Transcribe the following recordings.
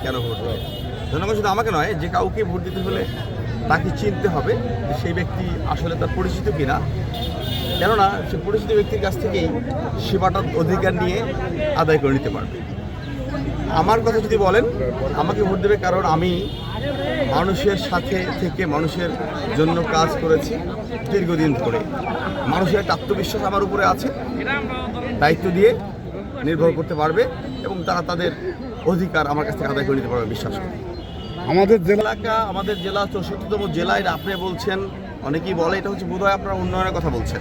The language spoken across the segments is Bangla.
কেন ভোট দেবে। জনগণ শুধু আমাকে নয়, যে কাউকে ভোট দিতে হলে তাকে চিনতে হবে যে সেই ব্যক্তি আসলে তার পরিচিত কিনা, কেননা সে পরিচিত ব্যক্তির কাছ থেকেই সেবাটার অধিকার নিয়ে আদায় করে নিতে পারবে। আমার কথা যদি বলেন, আমাকে ভোট দেবে কারণ আমি মানুষের সাথে থেকে মানুষের জন্য কাজ করেছি দীর্ঘদিন ধরে। মানুষের একটা আত্মবিশ্বাস আমার উপরে আছে, দায়িত্ব দিয়ে নির্ভর করতে পারবে এবং তারা তাদের অধিকার আমার কাছ থেকে আদায় করে নিতে পারবে বিশ্বাস করি। আমাদের জেলা এলাকা, আমাদের জেলা 64তম জেলা, এটা আপনি বলছেন, অনেকেই বলে এটা হচ্ছে বোধহয় আপনারা উন্নয়নের কথা বলছেন।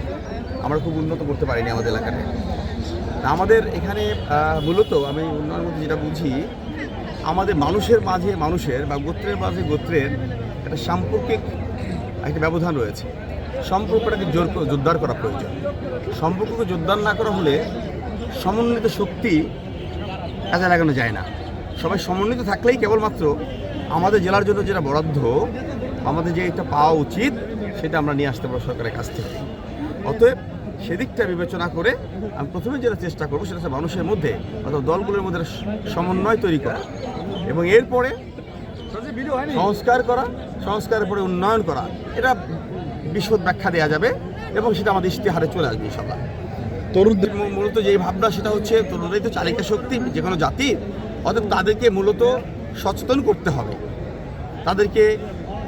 আমরা খুব উন্নত করতে পারিনি আমাদের এলাকাতে। আমাদের এখানে মূলত আমি উন্নয়নের মধ্যে যেটা বুঝি, আমাদের মানুষের মাঝে মানুষের বা গোত্রের মাঝে গোত্রের একটা সাম্পর্কিক একটা ব্যবধান রয়েছে। সম্পর্কটাকে জোরদার করা প্রয়োজন। সম্পর্ককে জোরদার না করা হলে সমন্বিত শক্তি কাজে লাগানো যায় না। সবাই সমন্বিত থাকলেই কেবলমাত্র আমাদের জেলার জন্য যেটা বরাদ্দ, আমাদের যে এটা পাওয়া উচিত, সেটা আমরা নিয়ে আসতে পারবো সরকারের কাছ থেকে। অতএব সেদিকটা বিবেচনা করে আমি প্রথমে যেটা চেষ্টা করবো সেটা হচ্ছে মানুষের মধ্যে অর্থাৎ দলগুলোর মধ্যে সমন্বয় তৈরি করা এবং এরপরে সংস্কার করা, সংস্কারের পরে উন্নয়ন করা। এটা বিশদ ব্যাখ্যা দেওয়া যাবে এবং সেটা আমাদের ইশতেহারে চলে আসবে ইনশাআল্লাহ। তরুণদের মূলত যেই ভাবনা সেটা হচ্ছে তরুণরাই তো চালিকা শক্তি যে কোনো জাতির, অতএব তাদেরকে মূলত সচেতন করতে হবে, তাদেরকে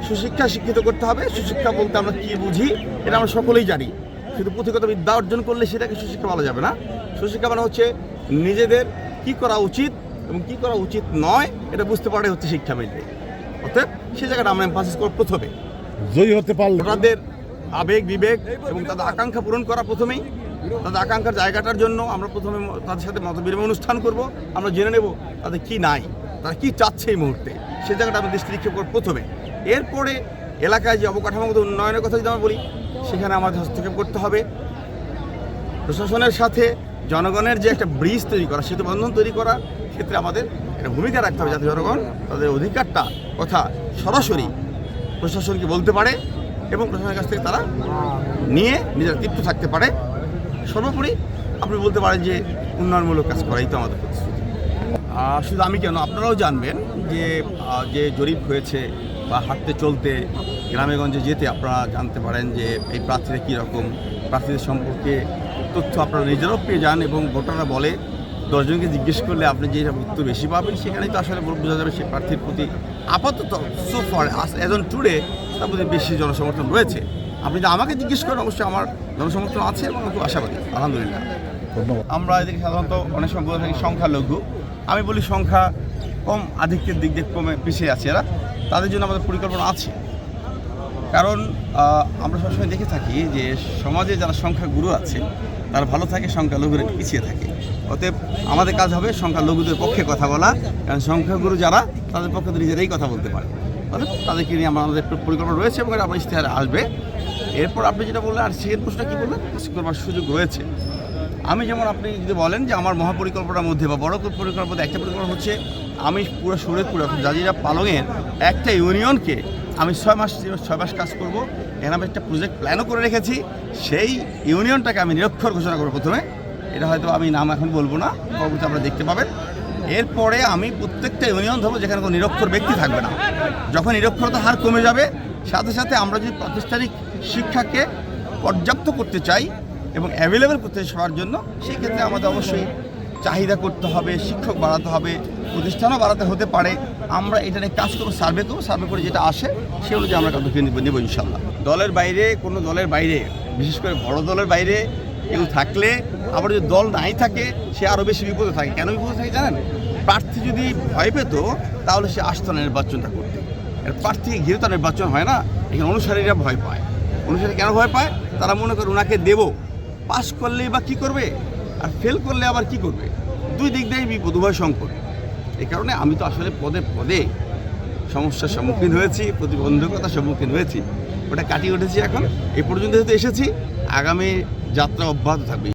সুশিক্ষা শিক্ষিত করতে হবে। সুশিক্ষা বলতে আমরা কী বুঝি এটা আমরা সকলেই জানি। শুধু পুঁথিগত বিদ্যা অর্জন করলে সেটাকে সুশিক্ষা বলা যাবে না। সুশিক্ষা মানে হচ্ছে নিজেদের কি করা উচিত এবং কি করা উচিত নয় এটা বুঝতে পারাই হচ্ছে শিক্ষা মেনলি। অতএব সেই জায়গাটা আমরা এমফাসিস করব প্রথমে। জয়ী হতে পারলে তাদের আবেগ বিবেক এবং তাদের আকাঙ্ক্ষা পূরণ করা প্রথমেই। তাদের আকাঙ্ক্ষার জায়গাটার জন্য আমরা প্রথমে তাদের সাথে মতবিনিময় অনুষ্ঠান করব। আমরা জেনে নেব তাদের কি নাই, তারা কি চাচ্ছে এই মুহূর্তে, সেই জায়গাটা আমরা দৃষ্টি নিক্ষেপ করব প্রথমে। এরপরে এলাকায় যে অবকাঠামোগত উন্নয়নের কথা যদি আমরা বলি, সেখানে আমাদের হস্তক্ষেপ করতে হবে। প্রশাসনের সাথে জনগণের যে একটা ব্রিজ তৈরি করা, সেতু বন্ধন তৈরি করার ক্ষেত্রে আমাদের একটা ভূমিকা রাখতে হবে, যাতে জনগণ তাদের অধিকারটা কথা সরাসরি প্রশাসনকে বলতে পারে এবং প্রশাসনের কাছ থেকে তারা নিয়ে নিজেরা তৃপ্ত থাকতে পারে। সর্বোপরি আপনি বলতে পারেন যে উন্নয়নমূলক কাজ করাই তো আমাদের প্রতিশ্রুতি। শুধু আমি কেন, আপনারাও জানবেন যে জরিপ হয়েছে বা হাঁটতে চলতে গ্রামেগঞ্জে যেতে আপনারা জানতে পারেন যে এই প্রার্থীরা কীরকম, প্রার্থীদের সম্পর্কে তথ্য আপনারা নিজেরাও পেয়ে যান এবং ভোটাররা বলে 10 জনকে জিজ্ঞেস করলে আপনি যে উত্তর বেশি পাবেন সেখানেই তো আসলে বোঝা যাবে সেই প্রার্থীর প্রতি আপাতত so far as on today তার প্রতি বেশি জনসমর্থন রয়েছে। আপনি যদি আমাকে জিজ্ঞেস করেন অবশ্যই আমার জনসমর্থন আছে এবং খুব আশাবাদী আলহামদুলিল্লাহ। আমরা এদিকে সাধারণত অনেক সময় বলে থাকি সংখ্যালঘু, আমি বলি সংখ্যা কম আধিক্যের দিক দিয়ে কমে পিছিয়ে আছে এরা, তাদের জন্য আমাদের পরিকল্পনা আছে। কারণ আমরা সবসময় দেখে থাকি যে সমাজে যারা সংখ্যাগুরু আছে তারা ভালো থাকে, সংখ্যালঘুরা পিছিয়ে থাকে। অতএব আমাদের কাজ হবে সংখ্যালঘুদের পক্ষে কথা বলা, কারণ সংখ্যাগুরু যারা তাদের পক্ষে তো নিজেরাই কথা বলতে পারে। অতএব তাদেরকে নিয়ে আমাদের পরিকল্পনা রয়েছে এবং এটা আমার ইশতেহারে আসবে। এরপর আপনি যেটা বললেন, আর সেকেন্ড প্রশ্নটা কী বললেন, করবার সুযোগ রয়েছে। আমি যেমন আপনি যদি বলেন যে আমার মহাপরিকল্পনার মধ্যে বা বড় পরিকল্পনা একটা পরিকল্পনা হচ্ছে আমি পুরো শরীরপুর জাজিরা পালংয়ের একটা ইউনিয়নকে আমি 6 মাস কাজ করব। এখানে আমি একটা প্রজেক্ট প্ল্যানও করে রেখেছি। সেই ইউনিয়নটাকে আমি নিরক্ষর ঘোষণা করবো প্রথমে। এটা হয়তো আমি নাম এখন বলবো না, পরবর্তী আপনারা দেখতে পাবেন। এরপরে আমি প্রত্যেকটা ইউনিয়ন ধরবো যেখানে কোনো নিরক্ষর ব্যক্তি থাকবে না। যখন নিরক্ষরতার হার কমে যাবে, সাথে সাথে আমরা যদি প্রাতিষ্ঠানিক শিক্ষাকে পর্যাপ্ত করতে চাই এবং অ্যাভেলেবেল করতে সবার জন্য, সেই ক্ষেত্রে আমাদের অবশ্যই চাহিদা করতে হবে, শিক্ষক বাড়াতে হবে, প্রতিষ্ঠানও বাড়াতে হতে পারে। আমরা এটা নিয়ে কাজ করবো, সার্ভে করবো, সার্ভে করে যেটা আসে সে অনুযায়ী আমরা কাজ নেবো ইনশাল্লাহ। দলের বাইরে, কোনো দলের বাইরে, বিশেষ করে বড় দলের বাইরে কেউ থাকলে, আবার যদি দল নাই থাকে সে আরও বেশি বিপদে থাকে। কেন বিপদে থাকে জানেন? প্রার্থী যদি ভয় পেত তাহলে সে আসতো না নির্বাচনটা করতে। প্রার্থীকে ঘিরে তো নির্বাচন হয় না। এখানে অনুসারীরা ভয় পায়। অনুসারী কেন ভয় পায়? তারা মনে করে ওনাকে দেবো, পাস করলেই বা কী করবে, আর ফেল করলে আবার কি করবে। দুই দিক দিয়েই বিপদ, উভয় সংকট। এই কারণে আমি তো আসলে পদে পদে সমস্যার সম্মুখীন হয়েছি, প্রতিবন্ধকতার সম্মুখীন হয়েছি, ওটা কাটিয়ে উঠেছি। এখন এই পর্যন্ত যেহেতু এসেছি, আগামী যাত্রা অব্যাহত থাকবে।